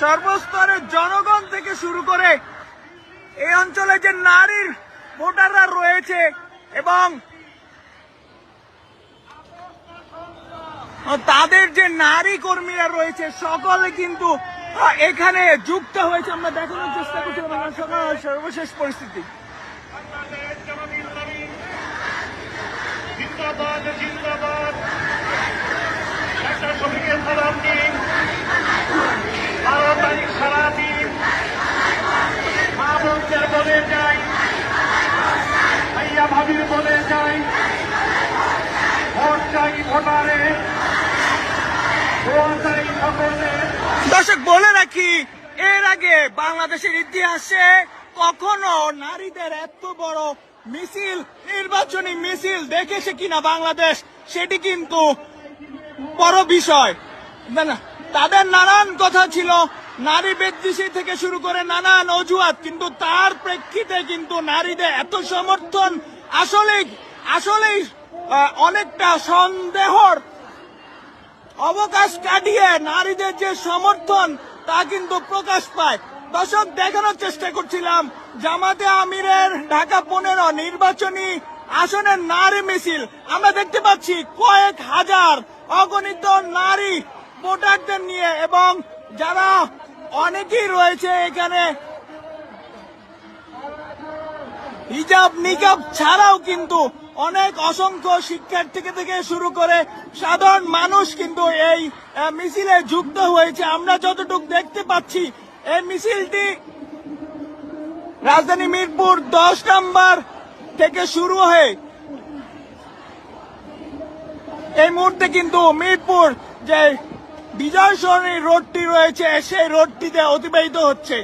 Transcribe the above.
সর্বস্তরের জনগণ থেকে শুরু করে এই অঞ্চলে যে নারীর ভোটাররা রয়েছে এবং তাদের যে নারী কর্মীরা রয়েছে সকলে কিন্তু এখানে যুক্ত হয়েছে। আমরা দেখানোর চেষ্টা করছি সর্বশেষ পরিস্থিতি। দর্শক বলে রাখি, এর আগে বাংলাদেশের ইতিহাসে কখনো নারীদের এত বড় মিছিল, নির্বাচনী মিছিল দেখেছে কিনা বাংলাদেশ, সেটি কিন্তু বড় বিষয়। তাদের নানান কথা ছিল, নারী বিদ্বেষী থেকে শুরু করে নানান অজুহাত, কিন্তু তার প্রেক্ষিতে কিন্তু নারীদের এত সমর্থন আসলেই অনেকটা সন্দেহর অবকাশ কাটিয়ে নারীদের যে সমর্থন তা কিন্তু প্রকাশ পায়। দর্শক দেখানোর চেষ্টা করছিলাম জামাতে আমিরের ঢাকা 15 নির্বাচনী আসনের নারী মিছিল। আমরা দেখতে পাচ্ছি কয়েক হাজার অগণিত নারী ভোটারদের নিয়ে, এবং যারা অনেকেই রয়েছে এখানে হিজাব নিকাব ছাড়াও কিন্তু অনেক অসংখ্য শিক্ষার্থী থেকে শুরু করে সাধারণ মানুষ কিন্তু এই মিছিলে যুক্ত হয়েছে। আমরা যতটুকু দেখতে পাচ্ছি এই মিছিলটি রাজধানী মিরপুর 10 নম্বর থেকে শুরু হয়ে এই মুহূর্তে কিন্তু মিরপুর যে বিজয় সরণি রোডটি রয়েছে সেই রোডটিতে অতিবাহিত হচ্ছে।